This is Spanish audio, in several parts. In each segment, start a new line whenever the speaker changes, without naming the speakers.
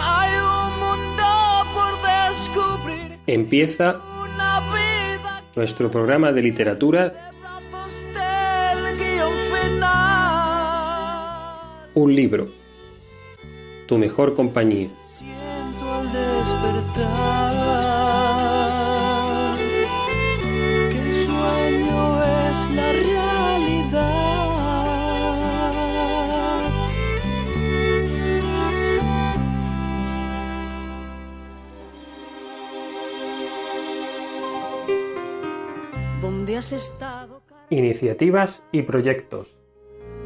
Hay un mundo por descubrir.
Empieza
Una vida
nuestro programa de literatura,
de brazos del guión final.
Un libro, tu mejor compañía.
Siento al despertar que el sueño es la realidad. ¿Dónde has estado, cara?
Iniciativas y proyectos.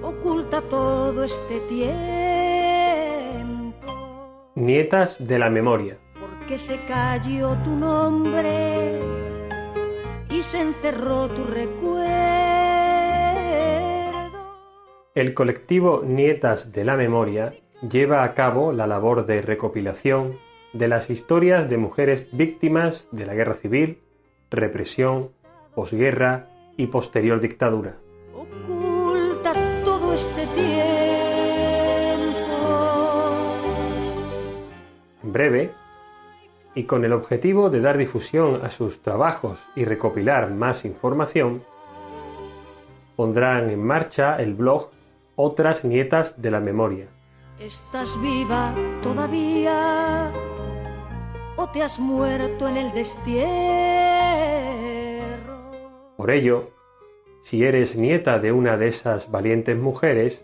Oculta todo este tiempo.
Nietas de la memoria.
Porque se cayó tu nombre y se encerró tu recuerdo.
El colectivo Nietas de la Memoria lleva a cabo la labor de recopilación de las historias de mujeres víctimas de la guerra civil, represión, posguerra y posterior dictadura.
Oculta todo este tiempo.
En breve, y con el objetivo de dar difusión a sus trabajos y recopilar más información, pondrán en marcha el blog Otras Nietas de la Memoria.
¿Estás viva todavía o te has muerto en el destierro?
Por ello, si eres nieta de una de esas valientes mujeres,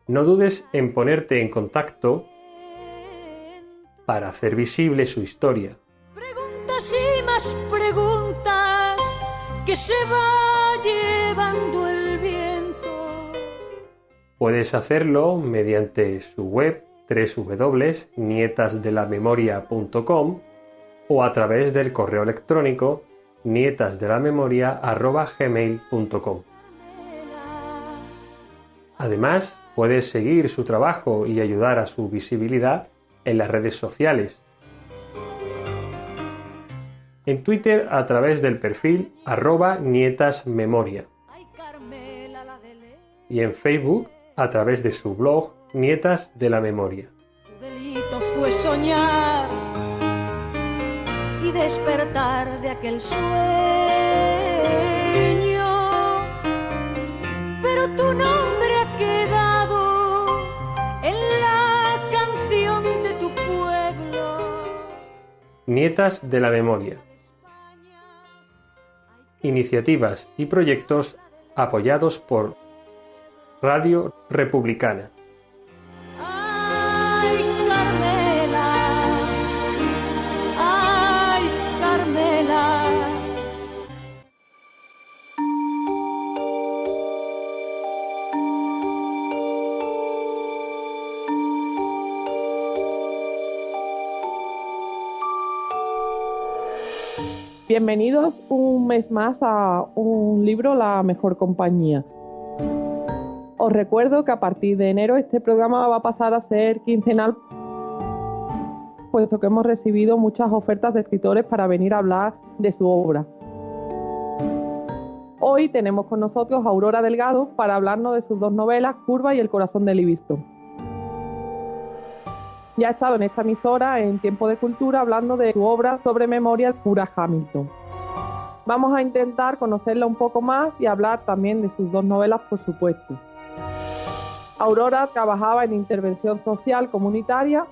no dudes en ponerte en contacto para hacer visible su historia.
Preguntas y más preguntas que se va llevando el viento.
Puedes hacerlo mediante su web www.nietasdelamemoria.com o a través del correo electrónico nietasdelamemoria@gmail.com. Además, puedes seguir su trabajo y ayudar a su visibilidad en las redes sociales. En Twitter a través del perfil @nietasmemoria y en Facebook a través de su blog Nietas de la Memoria.
Tu delito fue soñar y despertar de aquel sueño, pero tu nombre ha quedado en la canción de tu pueblo.
Nietas de la Memoria. Iniciativas y proyectos apoyados por Radio Republicana.
Ay, Carmela, ay, Carmela.
Bienvenidos un mes más a un libro, La Mejor Compañía. Os recuerdo que a partir de enero este programa va a pasar a ser quincenal, puesto que hemos recibido muchas ofertas de escritores para venir a hablar de su obra. Hoy tenemos con nosotros a Aurora Delgado para hablarnos de sus dos novelas, Curva y El corazón de Livingstone. Ya ha estado en esta emisora en Tiempo de Cultura hablando de su obra sobre memoria, Pura Hamilton. Vamos a intentar conocerla un poco más y hablar también de sus dos novelas, por supuesto. Aurora trabajaba en intervención social comunitaria.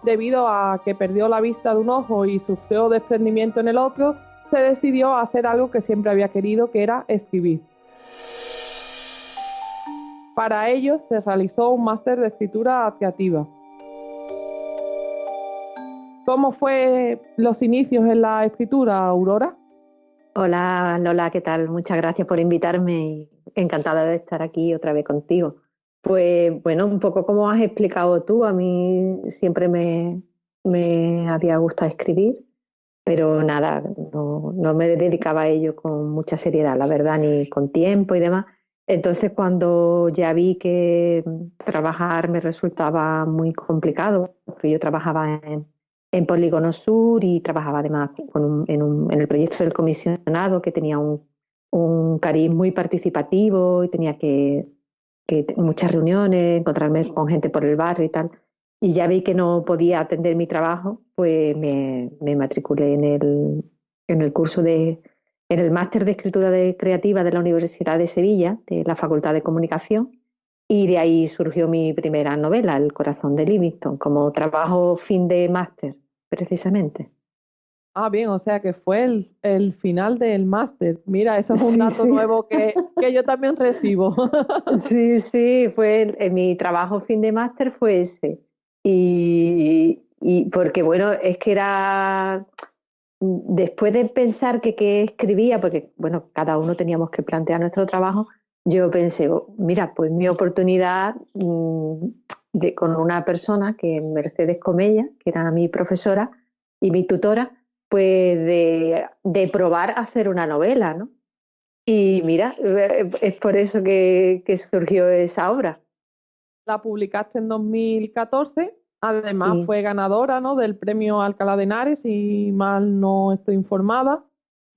Debido a que perdió la vista de un ojo y sufrió desprendimiento en el otro, se decidió a hacer algo que siempre había querido, que era escribir. Para ello se realizó un máster de escritura creativa. ¿Cómo fue los inicios en la escritura, Aurora?
Hola Lola, ¿qué tal? Muchas gracias por invitarme y encantada de estar aquí otra vez contigo. Pues bueno, un poco como has explicado tú, a mí siempre me había gustado escribir, pero nada, no me dedicaba a ello con mucha seriedad, la verdad, ni con tiempo y demás. Entonces cuando ya vi que trabajar me resultaba muy complicado, porque yo trabajaba en Polígono Sur y trabajaba además en el proyecto del comisionado, que tenía un cariz muy participativo y tenía muchas reuniones, encontrarme con gente por el barrio y tal. Y ya vi que no podía atender mi trabajo, pues me matriculé en el curso en el máster de escritura creativa de la Universidad de Sevilla, de la Facultad de Comunicación, y de ahí surgió mi primera novela, El corazón de Livingston, como trabajo fin de máster, precisamente.
Ah, bien, o sea que fue el final del máster. Mira, eso es un dato nuevo que yo también recibo.
Sí, mi trabajo fin de máster fue ese. Y porque, bueno, es que era, después de pensar que qué escribía, porque, bueno, cada uno teníamos que plantear nuestro trabajo, yo pensé, mira, pues mi oportunidad con una persona, que Mercedes Comella, que era mi profesora y mi tutora, pues de probar a hacer una novela, ¿no? Y mira, es por eso que surgió esa obra.
La publicaste en 2014, además
Sí.
fue ganadora, ¿no?, del premio Alcalá de Henares, si mal no estoy informada.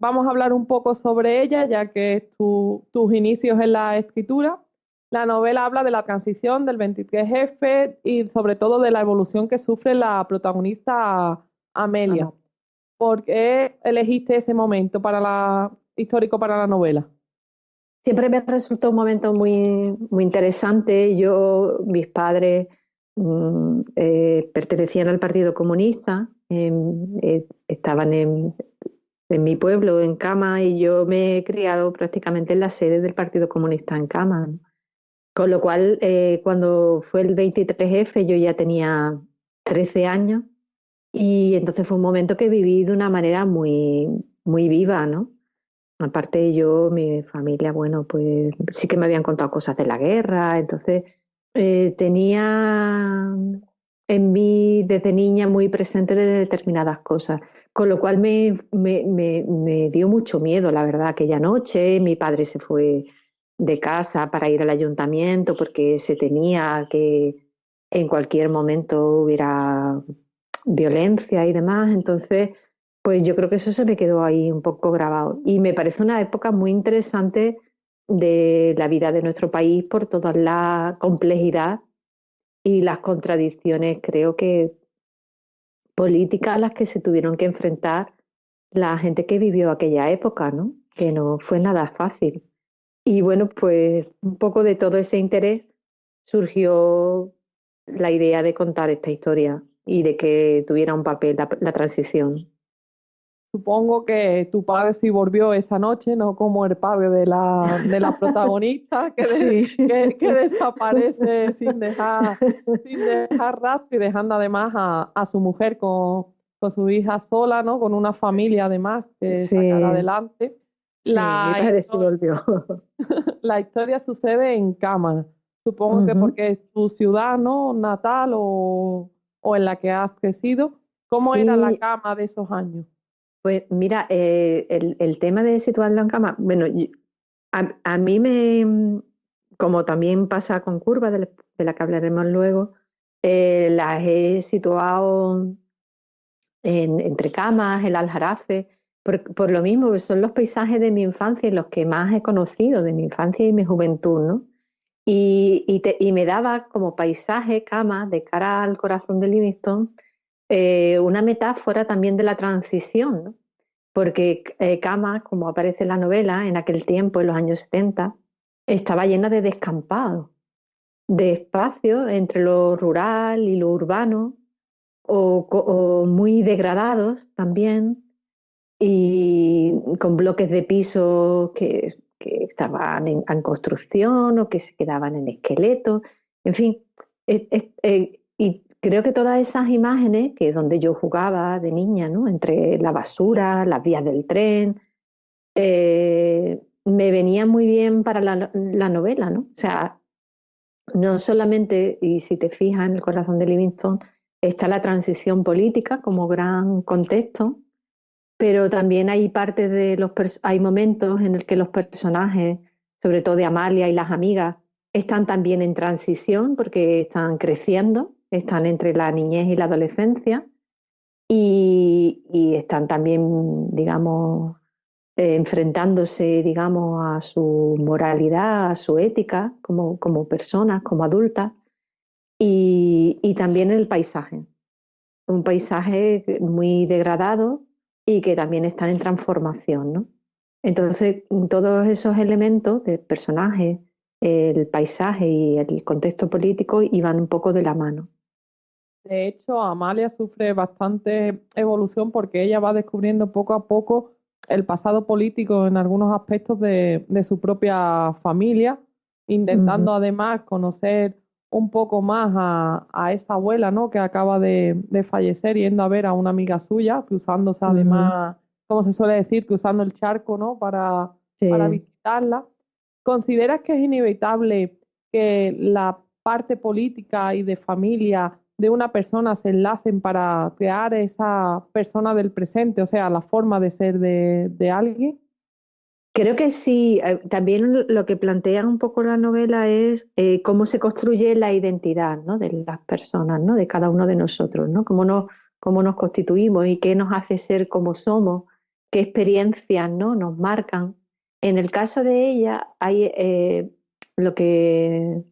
Vamos a hablar un poco sobre ella, ya que es tus inicios en la escritura. La novela habla de la transición del 23F y sobre todo de la evolución que sufre la protagonista Amelia.
Ajá.
¿Por qué elegiste ese momento histórico para la novela?
Siempre me resultó un momento muy, muy interesante. Mis padres pertenecían al Partido Comunista, estaban en mi pueblo, en Cama, y yo me he criado prácticamente en la sede del Partido Comunista en Cama, ¿no? Con lo cual, cuando fue el 23F, yo ya tenía 13 años, y entonces fue un momento que viví de una manera muy, muy viva, ¿no? Aparte mi familia, bueno, pues sí que me habían contado cosas de la guerra, entonces tenía en mí desde niña muy presente de determinadas cosas, con lo cual me dio mucho miedo, la verdad, aquella noche. Mi padre se fue de casa para ir al ayuntamiento porque se temía que en cualquier momento hubiera violencia y demás, entonces pues yo creo que eso se me quedó ahí un poco grabado. Y me parece una época muy interesante de la vida de nuestro país por toda la complejidad y las contradicciones, creo que políticas a las que se tuvieron que enfrentar la gente que vivió aquella época, ¿no? Que no fue nada fácil. Y bueno, pues un poco de todo ese interés surgió la idea de contar esta historia y de que tuviera un papel la transición.
Supongo que tu padre sí volvió esa noche, no como el padre de la protagonista,
Sí.
que desaparece sin dejar rastro y dejando además a su mujer con su hija sola, ¿no?, con una familia además que
Sí.
sacar adelante.
Sí, mi padre sí volvió.
La historia sucede en Cama, supongo que porque es tu ciudad, ¿no?, natal o en la que has crecido. ¿Cómo era la
Sí,
Cama de esos años?
pues mira, el tema de situarlo en Cama, bueno, a mí como también pasa con Curva, de la que hablaremos luego, las he situado entre Camas, el Aljarafe, por lo mismo, que son los paisajes de mi infancia y los que más he conocido de mi infancia y mi juventud, ¿no? Y me daba como paisaje Camas de cara al corazón de Livingston una metáfora también de la transición, ¿no? Porque Camas, como aparece en la novela, en aquel tiempo, en los años 70, estaba llena de descampados, de espacios entre lo rural y lo urbano, o muy degradados también, y con bloques de pisos que estaban en construcción o que se quedaban en esqueleto, en fin. Y creo que todas esas imágenes, que es donde yo jugaba de niña, ¿no?, entre la basura, las vías del tren, me venían muy bien para la novela, ¿no? O sea, no solamente, y si te fijas en el corazón de Livingston, está la transición política como gran contexto, pero también hay partes hay momentos en los que los personajes, sobre todo de Amalia y las amigas, están también en transición porque están creciendo, están entre la niñez y la adolescencia, y están también, digamos, enfrentándose, digamos, a su moralidad, a su ética como personas, como adultas, y también el paisaje, un paisaje muy degradado y que también están en transformación, ¿no? Entonces, todos esos elementos del personaje, el paisaje y el contexto político iban un poco de la mano.
De hecho, Amalia sufre bastante evolución porque ella va descubriendo poco a poco el pasado político en algunos aspectos de su propia familia,
Ujú,
intentando además conocer un poco más a esa abuela, ¿no? Que acaba de fallecer, yendo a ver a una amiga suya, cruzándose
ujú.
además, como se suele decir, cruzando el charco, ¿no? Para
Sí.
visitarla. ¿Consideras que es inevitable que la parte política y de familia de una persona se enlacen para crear esa persona del presente, o sea, la forma de ser de alguien?
Creo que sí. También lo que plantea un poco la novela es cómo se construye la identidad, ¿no? De las personas, ¿no? De cada uno de nosotros, ¿no? Cómo nos constituimos y qué nos hace ser como somos, qué experiencias, ¿no? Nos marcan. En el caso de ella, hay lo que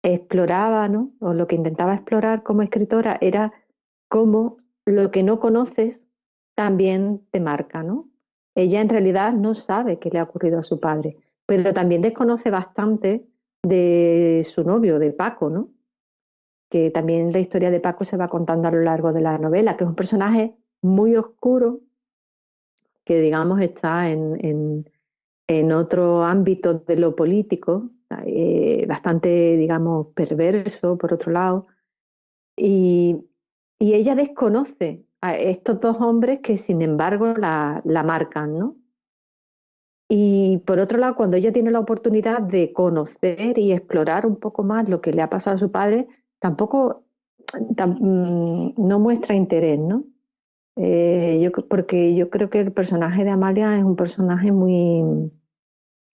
exploraba, ¿no? O lo que intentaba explorar como escritora era cómo lo que no conoces también te marca, ¿no? Ella en realidad no sabe qué le ha ocurrido a su padre, pero también desconoce bastante de su novio, de Paco, ¿no? Que también la historia de Paco se va contando a lo largo de la novela, que es un personaje muy oscuro, que digamos está en otro ámbito de lo político, bastante, digamos, perverso, por otro lado, y, y ella desconoce a estos dos hombres que sin embargo la marcan, ¿no? Y por otro lado, cuando ella tiene la oportunidad de conocer y explorar un poco más lo que le ha pasado a su padre, tampoco no muestra interés, ¿no? Porque yo creo que el personaje de Amalia es un personaje muy,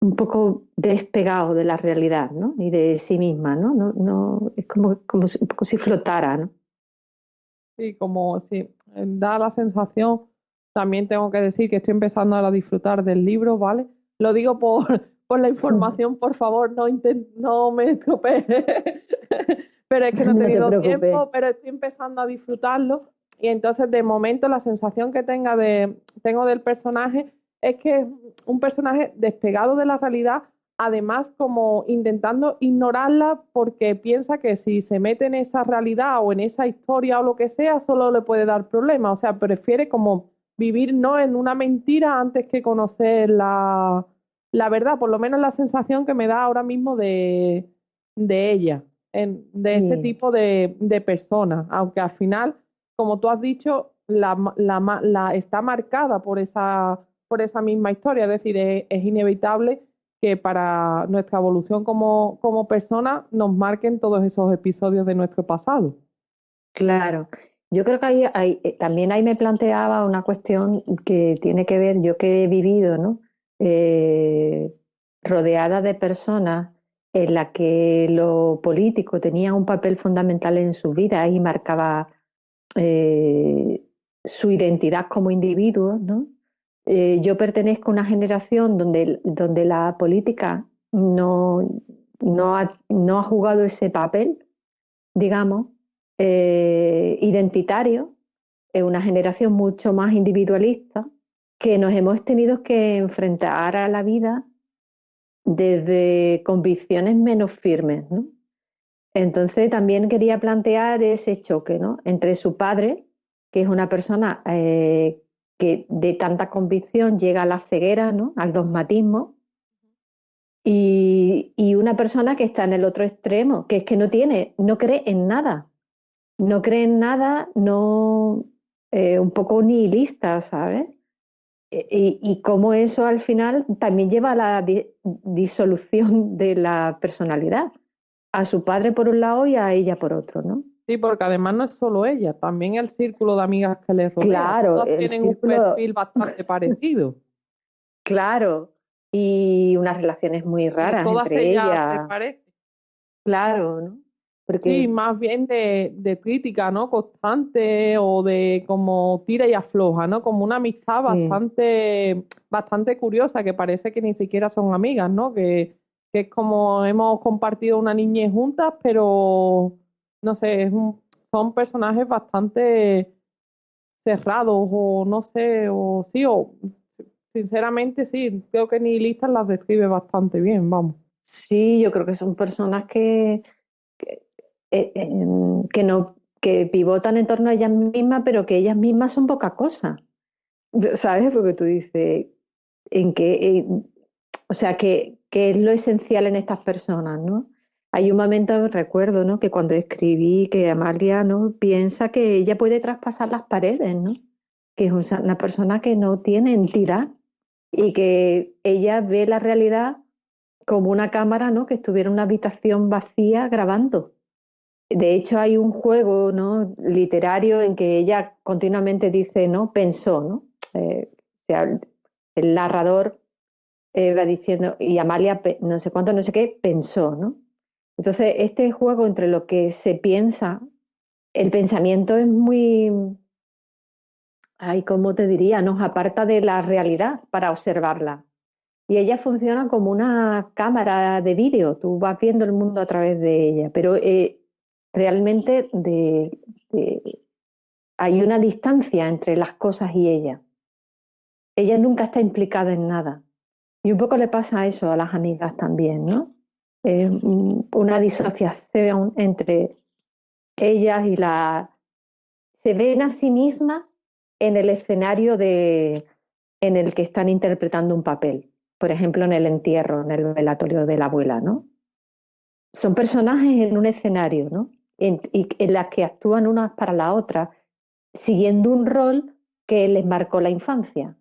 un poco despegado de la realidad, ¿no? Y de sí misma, ¿no? Es como si, un poco si flotara, ¿no?
Sí, como si da la sensación, también tengo que decir que estoy empezando a disfrutar del libro, ¿vale? Lo digo por, por la información, por favor, no me estropees. Pero es que no he
No te
tenido
preocupes.
tiempo, pero estoy empezando a disfrutarlo. Y entonces, de momento, la sensación que tengo del personaje es que es un personaje despegado de la realidad, además como intentando ignorarla porque piensa que si se mete en esa realidad o en esa historia o lo que sea, solo le puede dar problemas. O sea, prefiere como vivir no en una mentira antes que conocer la verdad, por lo menos la sensación que me da ahora mismo de ella, de ese
Sí.
tipo de persona, aunque al final, como tú has dicho, está marcada por esa misma historia, es decir, es inevitable que para nuestra evolución como persona nos marquen todos esos episodios de nuestro pasado.
Claro, yo creo que también ahí me planteaba una cuestión que tiene que ver, yo que he vivido, ¿no? Eh, Rodeada de personas en las que lo político tenía un papel fundamental en su vida y marcaba eh, su identidad como individuo, ¿no? Yo pertenezco a una generación donde la política no ha jugado ese papel, digamos, identitario, es una generación mucho más individualista, que nos hemos tenido que enfrentar a la vida desde convicciones menos firmes, ¿no? Entonces también quería plantear ese choque, ¿no? Entre su padre, que es una persona que de tanta convicción llega a la ceguera, ¿no? Al dogmatismo, y una persona que está en el otro extremo, que es que no cree en nada. No cree en nada, no, un poco nihilista, ¿sabes? Y cómo eso al final también lleva a la disolución de la personalidad, a su padre por un lado y a ella por otro, ¿no?
Sí, porque además no es solo ella, también el círculo de amigas que les rodea.
Claro,
Todas
el
tienen un
círculo,
perfil bastante parecido,
claro, y unas relaciones muy
y
raras
todas
entre
ellas se
ellas,
parecen.
claro, ¿no?
Sí,
Porque
más bien de crítica, ¿no? Constante o de como tira y afloja, ¿no? Como una amistad
sí,
bastante curiosa, que parece que ni siquiera son amigas, ¿no? Que es como hemos compartido una niñez juntas, pero no sé, son personajes bastante cerrados o no sé, o sí, o sinceramente sí, creo que Nihilistas las describe bastante bien, vamos.
sí, yo creo que son personas que, que no, que pivotan en torno a ellas mismas, pero que ellas mismas son poca cosa, ¿sabes? Porque tú dices, en qué, o sea, qué es lo esencial en estas personas, ¿no? Hay un momento, recuerdo, ¿no? Que cuando escribí que Amalia, ¿no? Piensa que ella puede traspasar las paredes, ¿no? Que es una persona que no tiene entidad y que ella ve la realidad como una cámara, ¿no? Que estuviera en una habitación vacía grabando. De hecho, hay un juego, ¿no? Literario en que ella continuamente dice, ¿no? Pensó, ¿no? O sea, el narrador va diciendo, y Amalia, no sé cuánto, no sé qué, pensó, ¿no? Entonces, este juego entre lo que se piensa, el pensamiento es muy, ay, ¿cómo te diría? Nos aparta de la realidad para observarla. Y ella funciona como una cámara de vídeo, tú vas viendo el mundo a través de ella, pero realmente hay una distancia entre las cosas y ella. Ella nunca está implicada en nada. Y un poco le pasa eso a las amigas también, ¿no? Una disociación entre ellas y la... Se ven a sí mismas en el escenario en el que están interpretando un papel. Por ejemplo, en el entierro, en el velatorio de la abuela, ¿no? Son personajes en un escenario, ¿no? Y en las que actúan unas para la otra, siguiendo un rol que les marcó la infancia.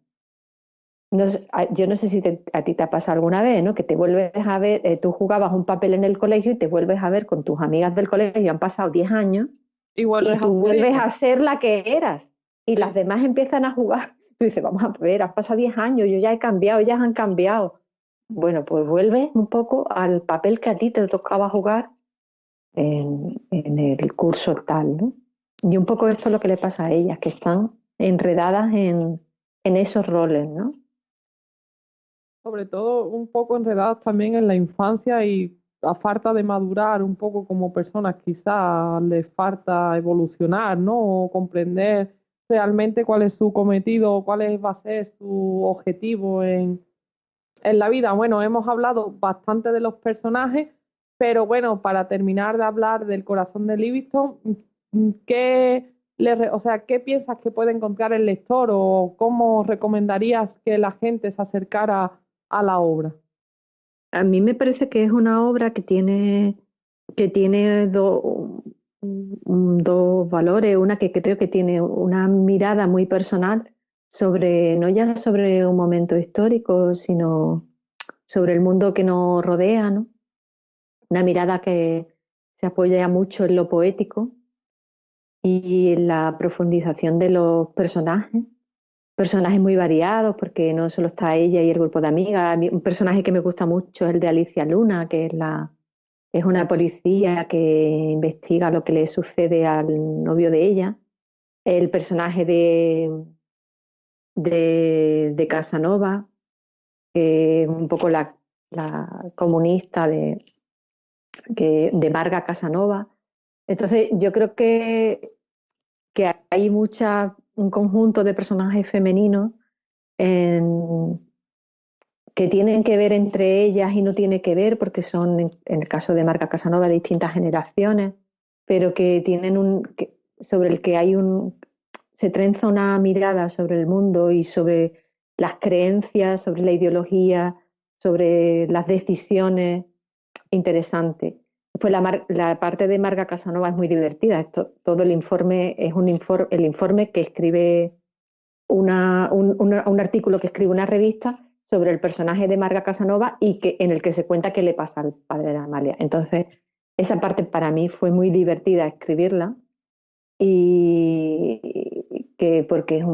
No yo no sé si a ti te ha pasado alguna vez, ¿no? Que te vuelves a ver, tú jugabas un papel en el colegio y te vuelves a ver con tus amigas del colegio, han pasado 10 años,
Y
y
vuelves a
tú
ser
vuelves
ella.
a ser la que eras, y las
Sí.
demás empiezan a jugar. Tú dices, vamos a ver, han pasado 10 años, yo ya he cambiado, ellas han cambiado. Bueno, pues vuelves un poco al papel que a ti te tocaba jugar en el curso tal, ¿no? Y un poco esto es lo que le pasa a ellas, que están enredadas en esos roles, ¿no?
Sobre todo un poco enredadas también en la infancia y a falta de madurar un poco como personas, quizás les falta evolucionar, ¿no? O comprender realmente cuál es su cometido, va a ser su objetivo en la vida. Bueno, hemos hablado bastante de los personajes, pero bueno, para terminar de hablar del corazón de Livingston, o sea, ¿qué piensas que puede encontrar el lector o cómo recomendarías que la gente se acercara a la obra?
A mí me parece que es una obra que tiene dos valores. Una que creo que tiene una mirada muy personal sobre, no ya sobre un momento histórico, sino sobre el mundo que nos rodea, ¿no? Una mirada que se apoya mucho en lo poético y en la profundización de los personajes muy variados, porque no solo está ella y el grupo de amigas. A mí, un personaje que me gusta mucho es el de Alicia Luna, que es una policía que investiga lo que le sucede al novio de ella. El personaje de Casanova, que es un poco la comunista de Marga Casanova. Entonces, yo creo que hay un conjunto de personajes femeninos en, que tienen que ver entre ellas y no tiene que ver porque son, en el caso de Marga Casanova, distintas generaciones, pero que tienen sobre el que se trenza una mirada sobre el mundo y sobre las creencias, sobre la ideología, sobre las decisiones interesante. Después la parte de Marga Casanova es muy divertida. Todo el informe es el informe que escribe un artículo que escribe una revista sobre el personaje de Marga Casanova en el que se cuenta qué le pasa al padre de Amalia. Entonces, esa parte para mí fue muy divertida escribirla y porque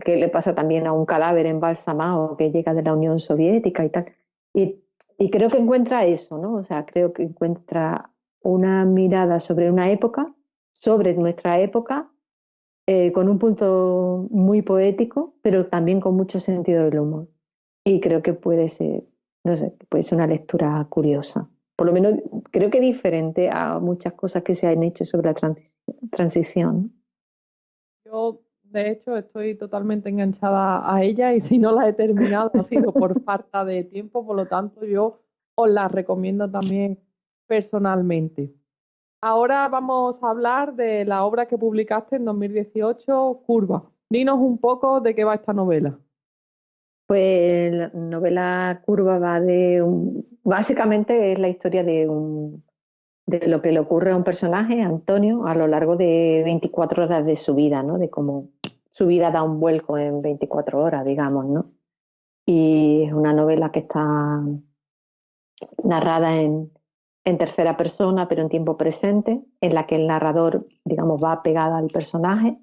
que le pasa también a un cadáver embalsamado que llega de la Unión Soviética y tal. Y, y creo que encuentra eso, ¿no? O sea, creo que encuentra una mirada sobre una época, sobre nuestra época, con un punto muy poético, pero también con mucho sentido del humor. Y creo que puede ser, no sé, puede ser una lectura curiosa. Por lo menos creo que diferente a muchas cosas que se han hecho sobre la transición.
Yo, de hecho, estoy totalmente enganchada a ella y si no la he terminado ha sido por falta de tiempo, por lo tanto yo os la recomiendo también personalmente. Ahora vamos a hablar de la obra que publicaste en 2018, Curva. Dinos un poco de qué va esta novela.
Pues la novela Curva va básicamente es la historia de lo que le ocurre a un personaje, Antonio, a lo largo de 24 horas de su vida, ¿no? De cómo su vida da un vuelco en 24 horas, digamos, ¿no? Y es una novela que está narrada en tercera persona, pero en tiempo presente, en la que el narrador, digamos, va pegada al personaje.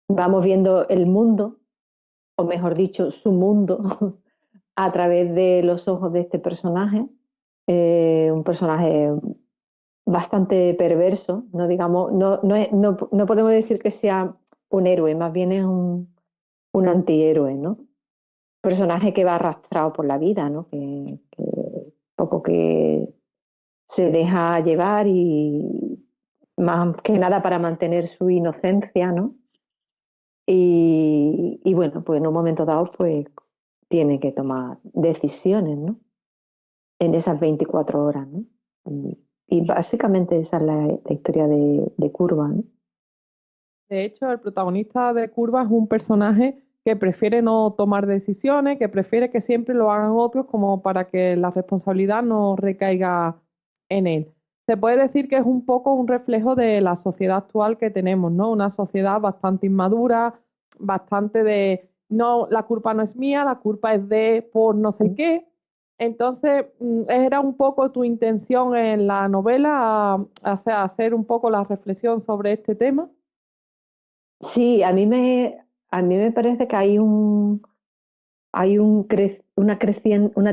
Vamos viendo el mundo, o mejor dicho, su mundo, a través de los ojos de este personaje. Un personaje bastante perverso, no digamos, no podemos decir que sea un héroe, más bien es un antihéroe, ¿no? Personaje que va arrastrado por la vida, ¿no? Que poco que se deja llevar y más que nada para mantener su inocencia, ¿no? Y bueno, pues en un momento dado, pues tiene que tomar decisiones, ¿no? En esas 24 horas, ¿no? Y básicamente esa es la historia de Curva, ¿no?
De hecho, el protagonista de Curva es un personaje que prefiere no tomar decisiones, que prefiere que siempre lo hagan otros como para que la responsabilidad no recaiga en él. Se puede decir que es un poco un reflejo de la sociedad actual que tenemos, ¿no? Una sociedad bastante inmadura, bastante de, no, la culpa no es mía, la culpa es de por no sé qué. Entonces, era un poco tu intención en la novela, o sea, hacer un poco la reflexión sobre este tema.
Sí, a mí me parece que hay una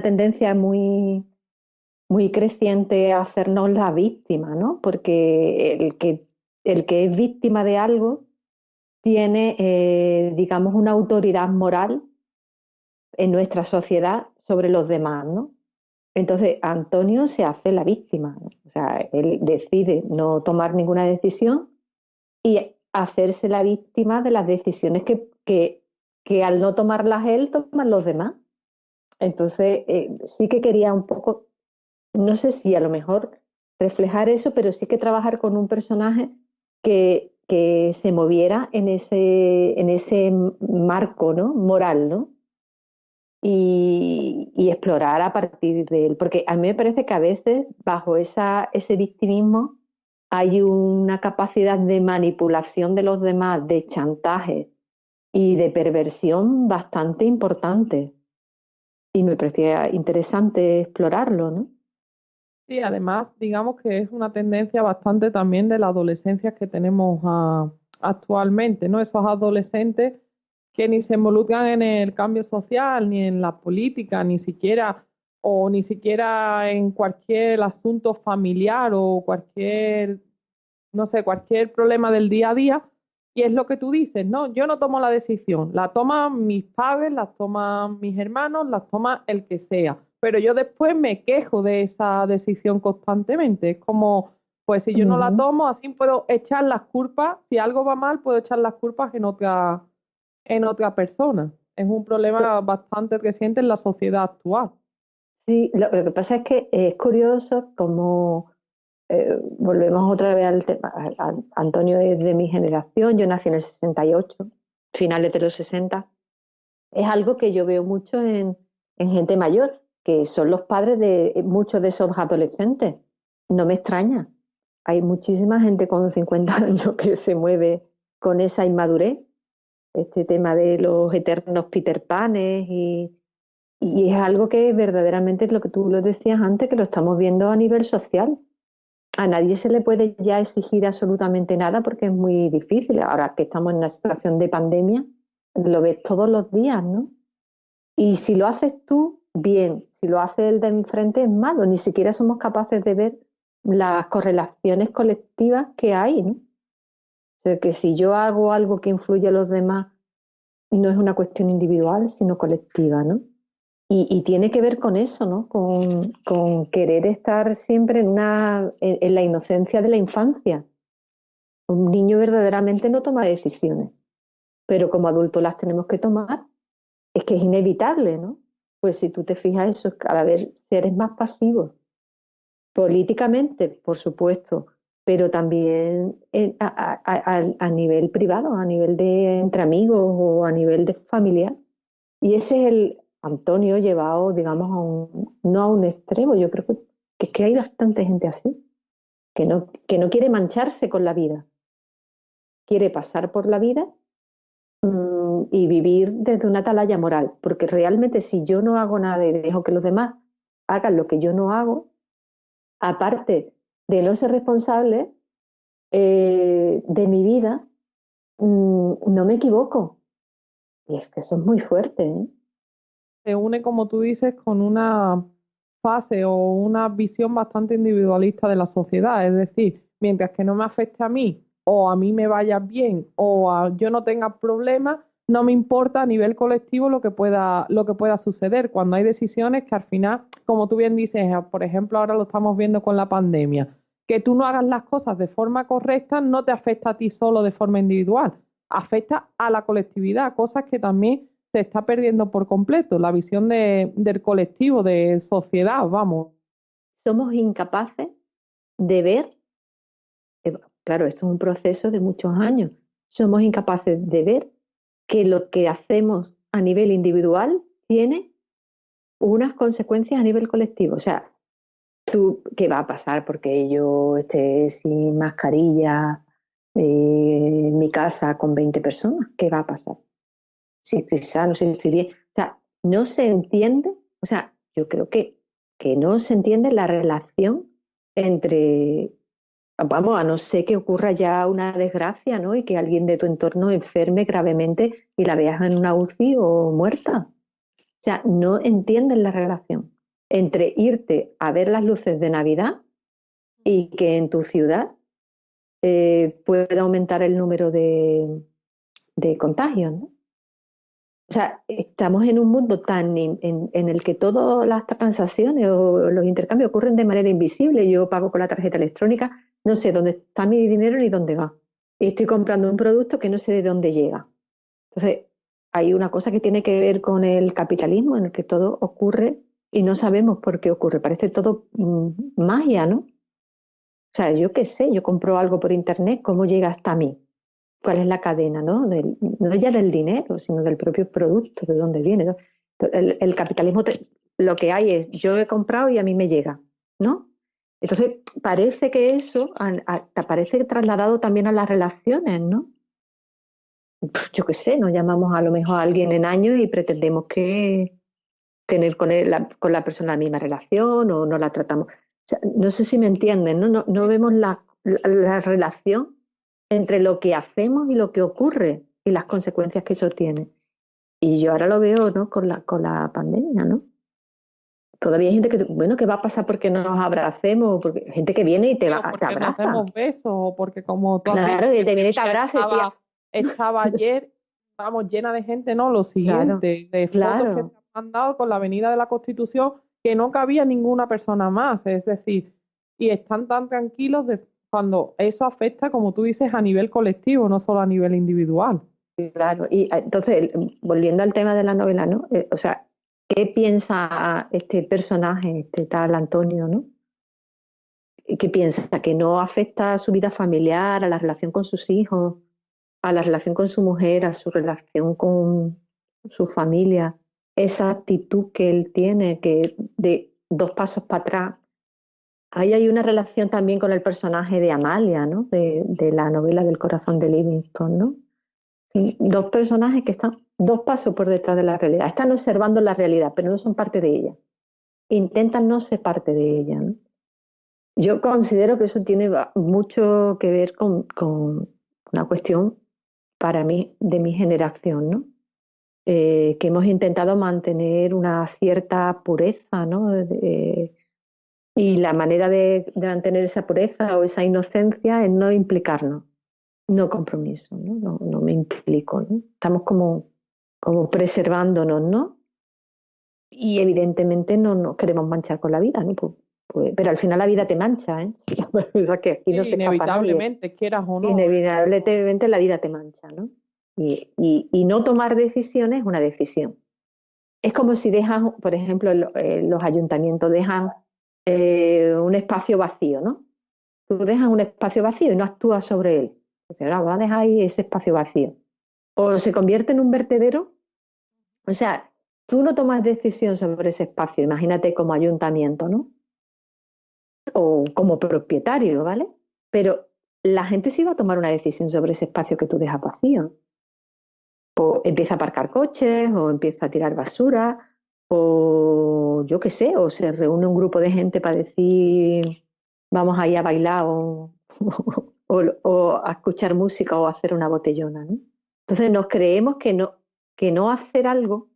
tendencia muy creciente a hacernos la víctima, ¿no? Porque el que es víctima de algo tiene, digamos, una autoridad moral en nuestra sociedad sobre los demás, ¿no? Entonces, Antonio se hace la víctima, ¿no? O sea, él decide no tomar ninguna decisión y hacerse la víctima de las decisiones que al no tomarlas él, toman los demás. Entonces, sí que quería un poco, no sé si a lo mejor reflejar eso, pero sí que trabajar con un personaje que se moviera en ese marco, ¿no? Moral, ¿no? Y explorar a partir de él. Porque a mí me parece que a veces bajo ese victimismo hay una capacidad de manipulación de los demás, de chantaje y de perversión bastante importante. Y me parecía interesante explorarlo, ¿no?
Sí, además, digamos que es una tendencia bastante también de la adolescencia que tenemos actualmente, ¿no? Esos adolescentes que ni se involucran en el cambio social, ni en la política, ni siquiera, o ni siquiera en cualquier asunto familiar o cualquier, no sé, cualquier problema del día a día. Y es lo que tú dices, ¿no? Yo no tomo la decisión, la toman mis padres, la toman mis hermanos, la toma el que sea. Pero yo después me quejo de esa decisión constantemente. Es como, pues si yo no la tomo, así puedo echar las culpas. Si algo va mal, puedo echar las culpas en otra persona. Es un problema bastante reciente en la sociedad actual.
Sí, lo que pasa es que es curioso como volvemos otra vez al tema. Antonio es de mi generación, yo nací en el 68, finales de los 60. Es algo que yo veo mucho en gente mayor, que son los padres de muchos de esos adolescentes. No me extraña. Hay muchísima gente con 50 años que se mueve con esa inmadurez. Este tema de los eternos Peter Panes y es algo que verdaderamente es lo que tú lo decías antes, que lo estamos viendo a nivel social. A nadie se le puede ya exigir absolutamente nada porque es muy difícil. Ahora que estamos en una situación de pandemia, lo ves todos los días, ¿no? Y si lo haces tú, bien. Si lo hace el de enfrente, es malo. Ni siquiera somos capaces de ver las correlaciones colectivas que hay, ¿no? O sea, que si yo hago algo que influye a los demás, no es una cuestión individual, sino colectiva, ¿no? Y tiene que ver con eso, ¿no? Con querer estar siempre en la inocencia de la infancia. Un niño verdaderamente no toma decisiones, pero como adultos las tenemos que tomar. Es que es inevitable, ¿no? Pues si tú te fijas, eso es cada vez seres más pasivos. Políticamente, por supuesto, pero también a nivel privado, a nivel de entre amigos o a nivel de familiar. Y ese es el Antonio llevado, digamos, no a un extremo. Yo creo que hay bastante gente así, que no quiere mancharse con la vida, quiere pasar por la vida y vivir desde una atalaya moral, porque realmente si yo no hago nada y dejo que los demás hagan lo que yo no hago, aparte de no ser responsable de mi vida, no me equivoco. Y es que eso es muy fuerte, ¿eh?
Se une, como tú dices, con una fase o una visión bastante individualista de la sociedad. Es decir, mientras que no me afecte a mí, o a mí me vaya bien, yo no tenga problemas, no me importa a nivel colectivo lo que pueda suceder. Cuando hay decisiones que al final, como tú bien dices, por ejemplo, ahora lo estamos viendo con la pandemia, que tú no hagas las cosas de forma correcta no te afecta a ti solo de forma individual, afecta a la colectividad, cosas que también se está perdiendo por completo, la visión del colectivo, de sociedad, vamos.
Somos incapaces de ver, claro, esto es un proceso de muchos años, somos incapaces de ver que lo que hacemos a nivel individual tiene unas consecuencias a nivel colectivo. O sea, ¿qué va a pasar porque yo esté sin mascarilla en mi casa con 20 personas? ¿Qué va a pasar? Si estoy sano, si estoy bien. O sea, no se entiende, o sea, yo creo que no se entiende la relación entre, vamos, a no ser que ocurra ya una desgracia, ¿no? Y que alguien de tu entorno enferme gravemente y la veas en una UCI o muerta. O sea, no entienden la relación entre irte a ver las luces de Navidad y que en tu ciudad pueda aumentar el número de contagios, ¿no? O sea, estamos en un mundo tan en el que todas las transacciones o los intercambios ocurren de manera invisible. Yo pago con la tarjeta electrónica, no sé dónde está mi dinero ni dónde va. Y estoy comprando un producto que no sé de dónde llega. Entonces, hay una cosa que tiene que ver con el capitalismo en el que todo ocurre y no sabemos por qué ocurre. Parece todo magia, ¿no? O sea, yo qué sé, yo compro algo por internet, ¿cómo llega hasta mí? ¿Cuál es la cadena, no? No ya del dinero, sino del propio producto, de dónde viene, ¿no? El capitalismo, lo que hay es, yo he comprado y a mí me llega, ¿no? Entonces, parece que eso aparece trasladado también a las relaciones, ¿no? Pues yo qué sé, nos llamamos a lo mejor a alguien en años y pretendemos que tener con la persona la misma relación o no la tratamos. O sea, no sé si me entienden, ¿no? No vemos la relación entre lo que hacemos y lo que ocurre y las consecuencias que eso tiene. Y yo ahora lo veo, ¿no? Con la pandemia, ¿no? Todavía hay gente que, bueno, ¿qué va a pasar porque no nos abracemos? Porque gente que viene y te
Porque no
abraza.
hacemos besos, o porque como tú
Claro, y te viene y te abraza.
Estaba ayer, vamos, llena de gente, ¿no? Lo siguiente, de fotos que se han mandado con la Avenida de la Constitución, que no cabía ninguna persona más, es decir, y están tan tranquilos cuando eso afecta, como tú dices, a nivel colectivo, no solo a nivel individual.
Claro, y entonces, volviendo al tema de la novela, ¿no? O sea, ¿qué piensa este personaje, este tal Antonio, ¿no? ¿Qué piensa? ¿Que no afecta a su vida familiar, a la relación con sus hijos, a la relación con su mujer, a su relación con su familia? Esa actitud que él tiene, que de 2 pasos para atrás. Ahí hay una relación también con el personaje de Amalia, ¿no? De la novela del corazón de Livingstone, ¿no? 2 personajes que están 2 pasos por detrás de la realidad. Están observando la realidad, pero no son parte de ella. Intentan no ser parte de ella, ¿no? Yo considero que eso tiene mucho que ver con una cuestión, para mí, de mi generación, ¿no? Que hemos intentado mantener una cierta pureza, ¿no? Y la manera de mantener esa pureza o esa inocencia es no implicarnos, no compromiso, no me implico, ¿no? Estamos como preservándonos, ¿no? Y evidentemente no nos queremos manchar con la vida, ¿no? Pero al final la vida te mancha, ¿eh? O sea que aquí no se escapa nadie.
Inevitablemente, quieras o no.
Inevitablemente la vida te mancha, ¿no? Y no tomar decisiones es una decisión. Es como si dejan, por ejemplo, los ayuntamientos dejan un espacio vacío, ¿no? Tú dejas un espacio vacío y no actúas sobre él. Porque ahora vas a dejar ahí ese espacio vacío. O se convierte en un vertedero. O sea, tú no tomas decisión sobre ese espacio, imagínate como ayuntamiento, ¿no? O como propietario, ¿vale? Pero la gente sí va a tomar una decisión sobre ese espacio que tú dejas vacío. O empieza a aparcar coches, o empieza a tirar basura, o yo qué sé, o se reúne un grupo de gente para decir vamos ahí a bailar o a escuchar música o a hacer una botellona, ¿no? Entonces nos creemos que no hacer algo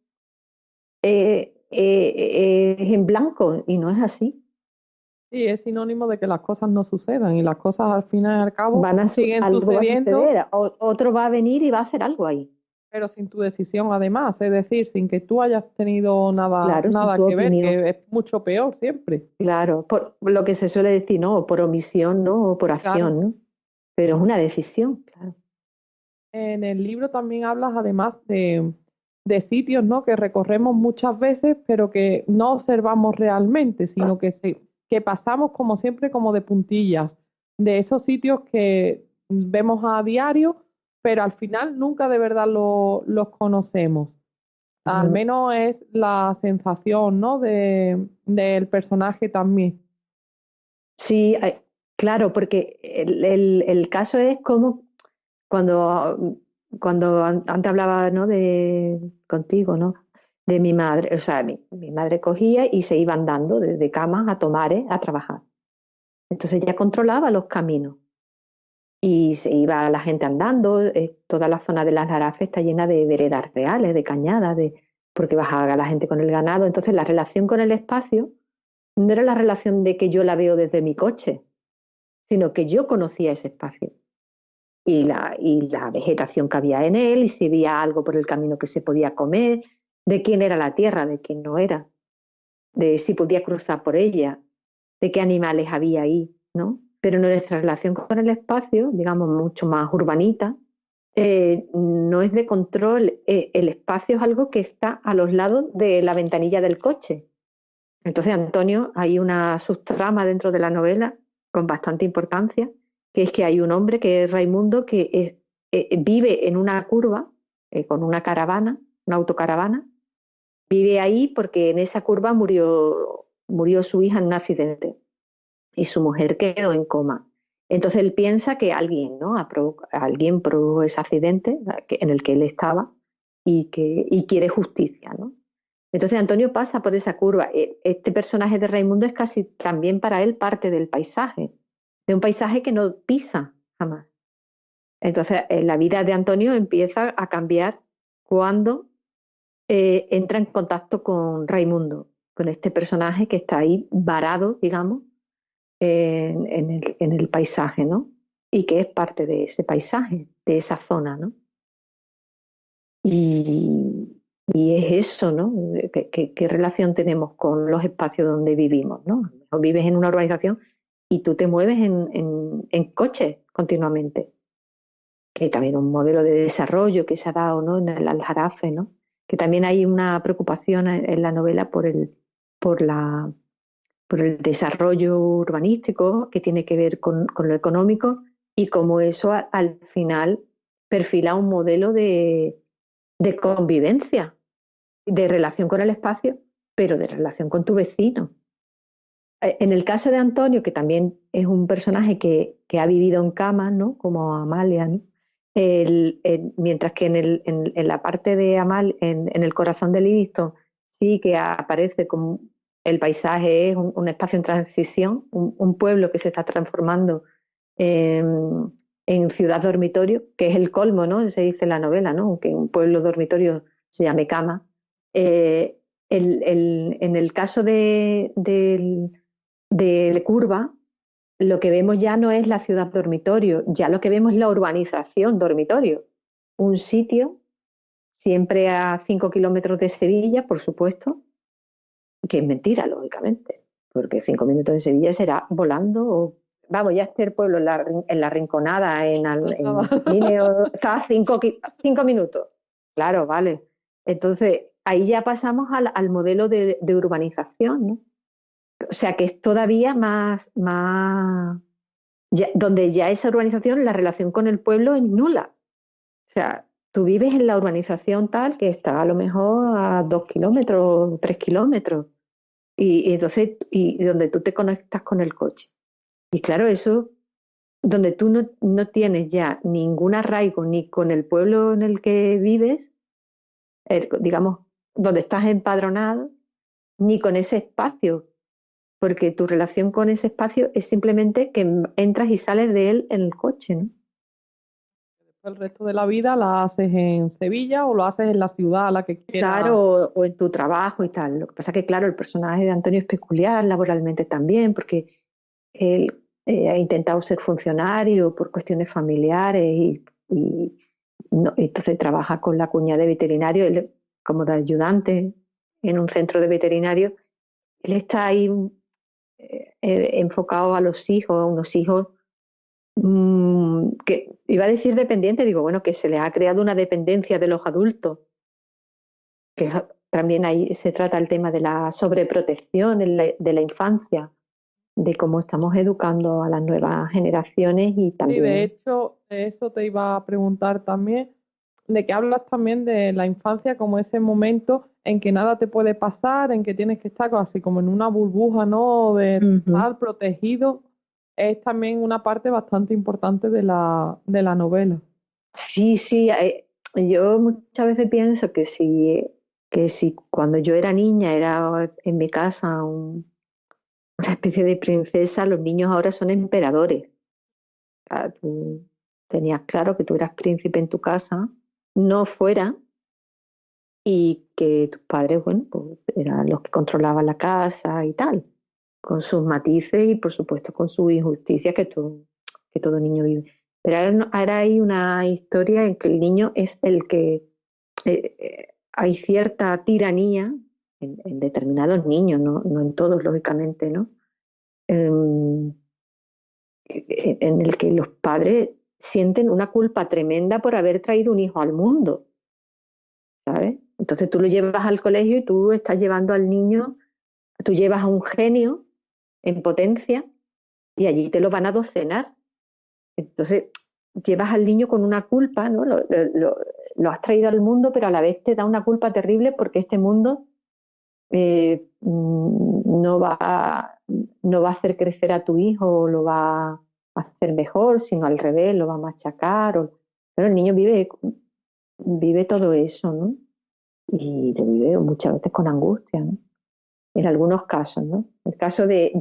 es en blanco y no es así.
Sí, es sinónimo de que las cosas no sucedan y las cosas al final y al cabo siguen
algo
sucediendo.
Va a suceder, otro va a venir y va a hacer algo ahí.
Pero sin tu decisión además, es decir, sin que tú hayas tenido nada que ver, que es mucho peor siempre.
Claro, por lo que se suele decir, ¿no? Por omisión, ¿no? O por acción, claro. ¿No? Pero es una decisión, claro.
En el libro también hablas además de sitios, ¿no? Que recorremos muchas veces, pero que no observamos realmente, sino que pasamos como siempre como de puntillas, de esos sitios que vemos a diario, pero al final nunca de verdad los conocemos. Al menos es la sensación, ¿no? Del personaje también.
Sí, claro, porque el caso es como cuando antes hablaba, ¿no? Contigo, ¿no? De mi madre, o sea, mi madre cogía y se iba andando desde camas a Tomares a trabajar. Entonces ella controlaba los caminos y se iba la gente andando. Toda la zona de las Larafes está llena de veredas reales, de cañadas, porque bajaba la gente con el ganado. Entonces la relación con el espacio no era la relación de que yo la veo desde mi coche, sino que yo conocía ese espacio y la vegetación que había en él, y si había algo por el camino que se podía comer, de quién era la tierra, de quién no era, de si podía cruzar por ella, de qué animales había ahí, ¿no? Pero nuestra relación con el espacio, digamos, mucho más urbanita, no es de control. El espacio es algo que está a los lados de la ventanilla del coche. Entonces, Antonio, hay una subtrama dentro de la novela con bastante importancia, que es que hay un hombre que es Raimundo, que vive en una curva con una caravana, una autocaravana. Vive ahí porque en esa curva murió su hija en un accidente y su mujer quedó en coma. Entonces él piensa que alguien, ¿no? Alguien provocó ese accidente en el que él estaba y quiere justicia, ¿no? Entonces Antonio pasa por esa curva. Este personaje de Raimundo es casi también para él parte del paisaje, de un paisaje que no pisa jamás. Entonces la vida de Antonio empieza a cambiar cuando entra en contacto con Raimundo, con este personaje que está ahí varado, digamos, en el paisaje, ¿no? Y que es parte de ese paisaje, de esa zona, ¿no? Y es eso, ¿no? ¿Qué relación tenemos con los espacios donde vivimos, ¿no? O vives en una urbanización y tú te mueves en coches continuamente, que también es un modelo de desarrollo que se ha dado, ¿no? En el Aljarafe, ¿no? Que también hay una preocupación en la novela por el desarrollo urbanístico que tiene que ver con lo económico y cómo eso al final perfila un modelo de convivencia, de relación con el espacio, pero de relación con tu vecino. En el caso de Antonio, que también es un personaje que ha vivido en camas, ¿no? Como Amalia, ¿no? Mientras que en la parte de Amal, en el corazón de Livingstone, sí que aparece como el paisaje es un espacio en transición, un pueblo que se está transformando en ciudad dormitorio, que es el colmo, ¿no? Se dice en la novela, ¿no? Que un pueblo dormitorio se llame cama. En el caso de de curva, lo que vemos ya no es la ciudad dormitorio, ya lo que vemos es la urbanización dormitorio. Un sitio, siempre a 5 kilómetros de Sevilla, por supuesto, que es mentira, lógicamente, porque 5 minutos de Sevilla será volando o... Vamos, ya este pueblo en la Rinconada, en Lineo, está a 5 minutos. Claro, vale. Entonces, ahí ya pasamos al modelo de urbanización, ¿no? O sea, que es todavía donde ya esa urbanización, la relación con el pueblo es nula. O sea, tú vives en la urbanización tal que está a lo mejor a 2 kilómetros, 3 kilómetros, y entonces, y donde tú te conectas con el coche. Y claro, eso, donde tú no tienes ya ningún arraigo ni con el pueblo en el que vives, digamos, donde estás empadronado, ni con ese espacio, porque tu relación con ese espacio es simplemente que entras y sales de él en el coche, ¿no?
El resto de la vida la haces en Sevilla o lo haces en la ciudad a la que quieras.
Claro, o en tu trabajo y tal. Lo que pasa es que, claro, el personaje de Antonio es peculiar laboralmente también, porque él ha intentado ser funcionario por cuestiones familiares y entonces trabaja con la cuñada de veterinario, él como de ayudante en un centro de veterinario. Él está ahí enfocado a los hijos, a unos hijos que iba a decir dependiente, digo, bueno, que se les ha creado una dependencia de los adultos, que también ahí se trata el tema de la sobreprotección de la infancia, de cómo estamos educando a las nuevas generaciones y también...
Sí, de hecho, eso te iba a preguntar también, de que hablas también de la infancia como ese momento en que nada te puede pasar, en que tienes que estar así como en una burbuja, ¿no? De estar protegido, es también una parte bastante importante de la novela.
Sí, sí, yo muchas veces pienso que si cuando yo era niña era en mi casa una especie de princesa, los niños ahora son emperadores. O sea, tú tenías claro que tú eras príncipe en tu casa, no fuera, y que tus padres, bueno, pues eran los que controlaban la casa y tal, con sus matices y por supuesto con sus injusticias que todo niño vive. Pero ahora hay una historia en que el niño es el que hay cierta tiranía en determinados niños, no en todos, lógicamente, ¿no? En el que los padres sienten una culpa tremenda por haber traído un hijo al mundo, ¿sabes? Entonces tú lo llevas al colegio y tú estás llevando al niño, tú llevas a un genio en potencia y allí te lo van a docenar. Entonces llevas al niño con una culpa, ¿no? Lo has traído al mundo, pero a la vez te da una culpa terrible porque este mundo no va a hacer crecer a tu hijo o lo va a hacer mejor, sino al revés, lo va a machacar. Pero el niño vive todo eso, ¿no? Y lo vive muchas veces con angustia, ¿no? En algunos casos, ¿no? El caso de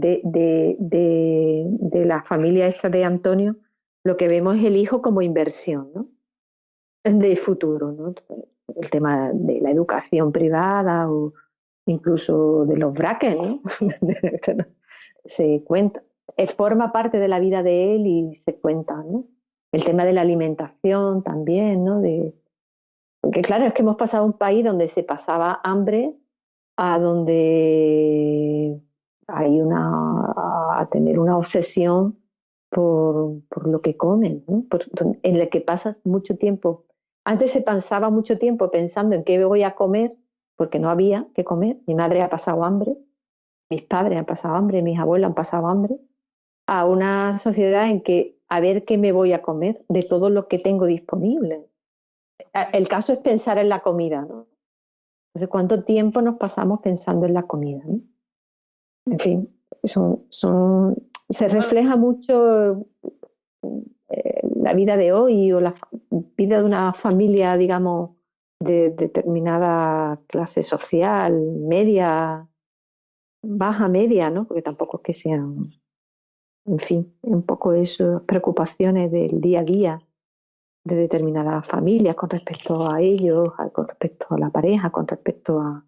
la familia esta de Antonio, lo que vemos es el hijo como inversión, ¿no? De futuro, ¿no? El tema de la educación privada o incluso de los braques, ¿no? Se cuenta, forma parte de la vida de él y se cuenta, ¿no? El tema de la alimentación también, ¿no? Porque claro, es que hemos pasado a un país donde se pasaba hambre a donde hay a tener una obsesión por lo que comen, ¿no? En el que pasas mucho tiempo. Antes se pasaba mucho tiempo pensando en qué voy a comer, porque no había que comer. Mi madre ha pasado hambre, mis padres han pasado hambre, mis abuelos han pasado hambre, a una sociedad en que a ver qué me voy a comer de todo lo que tengo disponible. El caso es pensar en la comida, ¿no? Entonces, ¿cuánto tiempo nos pasamos pensando en la comida, ¿no? En fin, se refleja mucho la vida de hoy o la vida de una familia, digamos, de determinada clase social, media, baja media, ¿no? Porque tampoco es que sean, en fin, un poco eso, preocupaciones del día a día de determinadas familias con respecto a ellos, con respecto a la pareja, con respecto a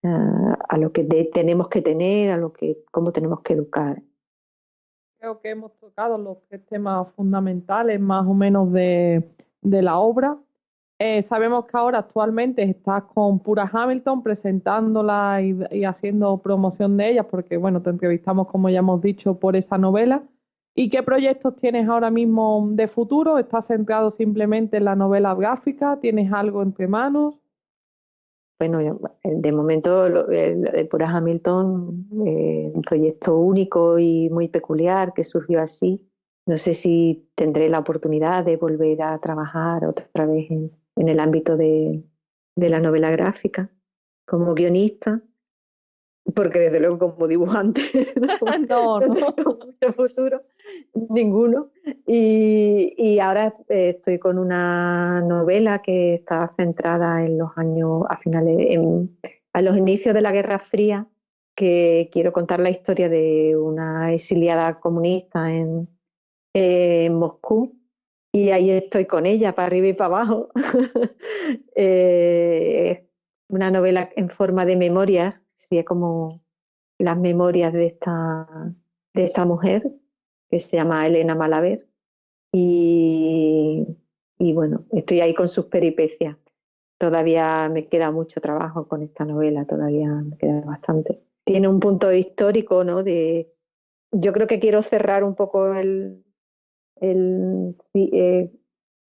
a lo que tenemos que tener, cómo tenemos que educar.
Creo que hemos tocado los tres temas fundamentales más o menos de la obra. Sabemos que ahora actualmente estás con Pura Hamilton presentándola y haciendo promoción de ella, porque bueno, te entrevistamos, como ya hemos dicho, por esa novela. ¿Y qué proyectos tienes ahora mismo de futuro? ¿Estás centrado simplemente en la novela gráfica? ¿Tienes algo entre manos?
Bueno, de momento el Pura Hamilton, un proyecto único y muy peculiar que surgió así. No sé si tendré la oportunidad de volver a trabajar otra vez en el ámbito de la novela gráfica como guionista, porque desde luego como dibujante
No, no.
tengo mucho futuro, ninguno. Y ahora estoy con una novela que está centrada en los años, a los inicios de la Guerra Fría, que quiero contar la historia de una exiliada comunista en Moscú, y ahí estoy con ella, para arriba y para abajo. Es una novela en forma de memorias, así es como las memorias de esta mujer, que se llama Elena Malaver, y bueno, estoy ahí con sus peripecias. Todavía me queda mucho trabajo con esta novela, todavía me queda bastante. Tiene un punto histórico, ¿no? Yo creo que quiero cerrar un poco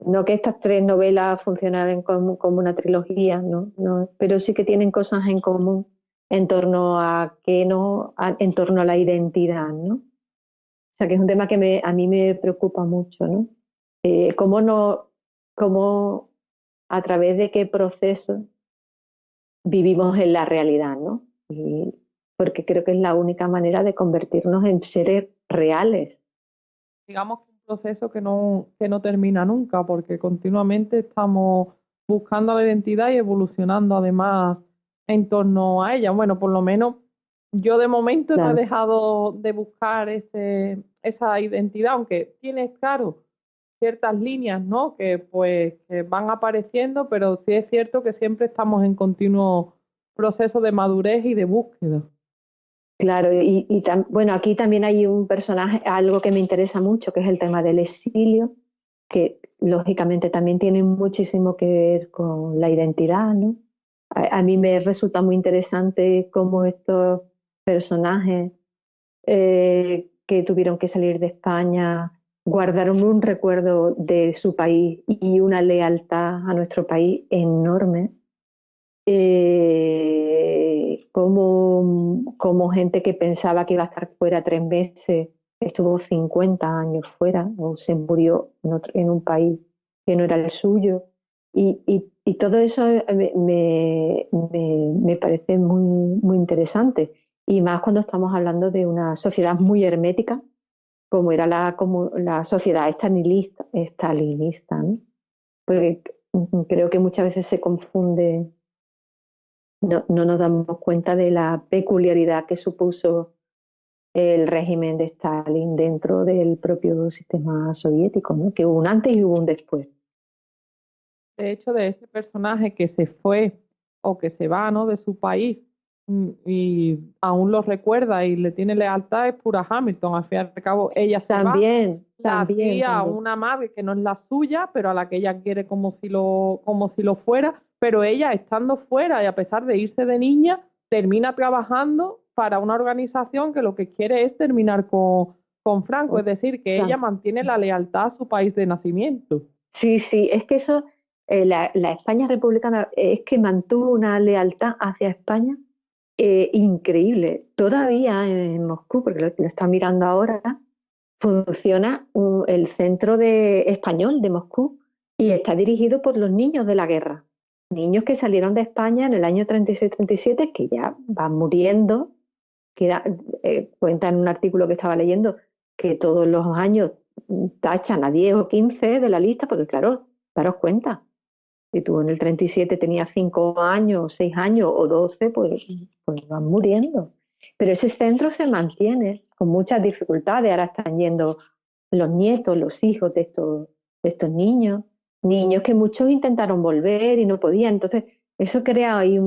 no que estas tres novelas funcionaran como una trilogía, ¿no? No, pero sí que tienen cosas en común en torno en torno a la identidad, ¿no? O sea, que es un tema que a mí me preocupa mucho, ¿no? Cómo a través de qué proceso vivimos en la realidad, ¿no? Porque creo que es la única manera de convertirnos en seres reales.
Digamos que un proceso que no termina nunca, porque continuamente estamos buscando la identidad y evolucionando además en torno a ella. Bueno, por lo menos yo de momento no he
Claro.
dejado de buscar esa identidad, aunque tienes, claro, ciertas líneas, ¿no? Que van apareciendo, pero sí es cierto que siempre estamos en continuo proceso de madurez y de búsqueda.
Claro, bueno, aquí también hay un personaje, algo que me interesa mucho, que es el tema del exilio, que lógicamente también tiene muchísimo que ver con la identidad, ¿no? A mí me resulta muy interesante cómo estos personajes que tuvieron que salir de España guardaron un recuerdo de su país y una lealtad a nuestro país enorme. Como gente que pensaba que iba a estar fuera 3 meses, estuvo 50 años fuera o se murió en un país que no era el suyo. Y todo eso me parece muy, muy interesante. Y más cuando estamos hablando de una sociedad muy hermética, como era la sociedad estalinista, ¿no? Porque creo que muchas veces se confunde. No nos damos cuenta de la peculiaridad que supuso el régimen de Stalin dentro del propio sistema soviético, ¿no? Que hubo un antes y hubo un después.
De hecho, de ese personaje que se fue o que se va, ¿no? de su país y aún lo recuerda y le tiene lealtad es Pura Hamilton. Al fin y al cabo, ella se va,
También.
a una madre que no es la suya, pero a la que ella quiere como si lo fuera. Pero ella, estando fuera y a pesar de irse de niña, termina trabajando para una organización que lo que quiere es terminar con Franco. Es decir, que ella mantiene la lealtad a su país de nacimiento.
Sí, es que eso, la España republicana es que mantuvo una lealtad hacia España increíble. Todavía en Moscú, porque lo está mirando ahora, funciona el centro español de Moscú y está dirigido por los niños de la guerra. Niños que salieron de España en el año 36-37, que ya van muriendo. Cuenta en un artículo que estaba leyendo que todos los años tachan a 10 o 15 de la lista, porque claro, daros cuenta, si tú en el 37 tenías 5 años, 6 años o 12, pues van muriendo. Pero ese centro se mantiene con muchas dificultades. Ahora están yendo los nietos, los hijos de estos niños que muchos intentaron volver y no podían. Entonces, eso crea ahí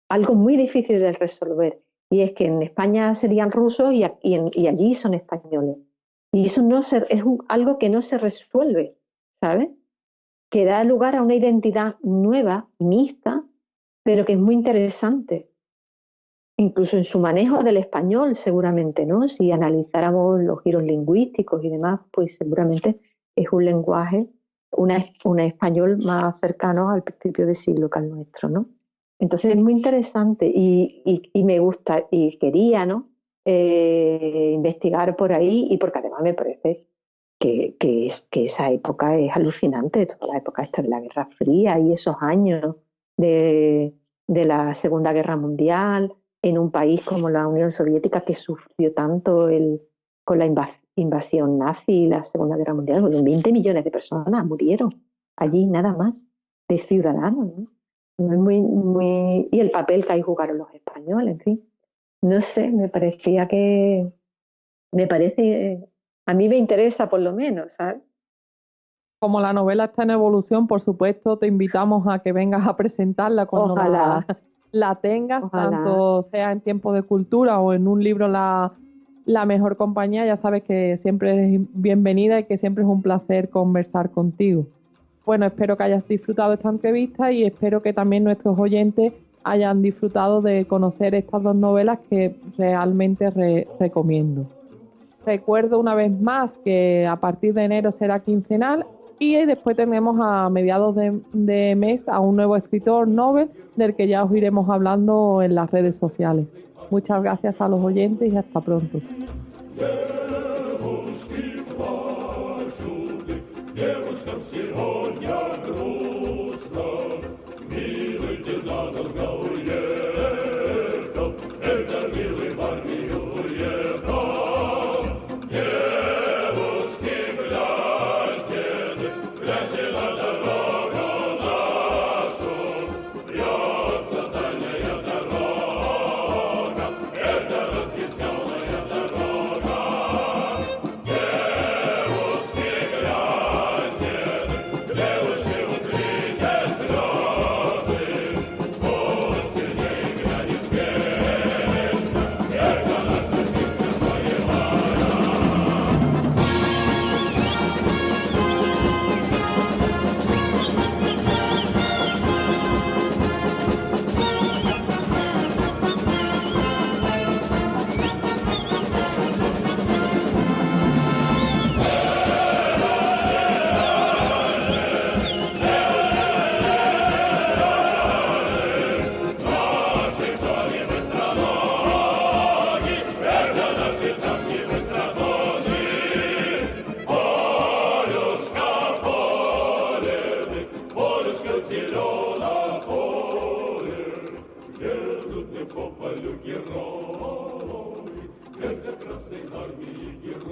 algo muy difícil de resolver. Y es que en España serían rusos y allí son españoles. Y eso algo que no se resuelve, ¿sabes? Que da lugar a una identidad nueva, mixta, pero que es muy interesante. Incluso en su manejo del español, seguramente, ¿no? Si analizáramos los giros lingüísticos y demás, pues seguramente es un lenguaje, un español más cercano al principio de siglo que al nuestro, ¿no? Entonces es muy interesante y me gusta y quería, ¿no? Investigar por ahí, y porque además me parece que esa época es alucinante, toda la época esta de la Guerra Fría y esos años de la Segunda Guerra Mundial, en un país como la Unión Soviética, que sufrió tanto con la invasión nazi y la Segunda Guerra Mundial. Bueno, 20 millones de personas murieron allí, nada más, de ciudadanos, ¿no? Y el papel que ahí jugaron los españoles, en fin. No sé, a mí me interesa por lo menos, ¿sabes?
Como la novela está en evolución, por supuesto, te invitamos a que vengas a presentarla cuando
Ojalá.
la tengas,
Ojalá.
tanto sea en Tiempo de Cultura o en un libro La Mejor Compañía. Ya sabes que siempre eres bienvenida y que siempre es un placer conversar contigo. Bueno, espero que hayas disfrutado esta entrevista y espero que también nuestros oyentes hayan disfrutado de conocer estas dos novelas que realmente recomiendo. Recuerdo una vez más que a partir de enero será quincenal y después tenemos a mediados de mes a un nuevo escritor Nobel del que ya os iremos hablando en las redes sociales. Muchas gracias a los oyentes y hasta pronto.
Попали герой, это Красной Армии герой.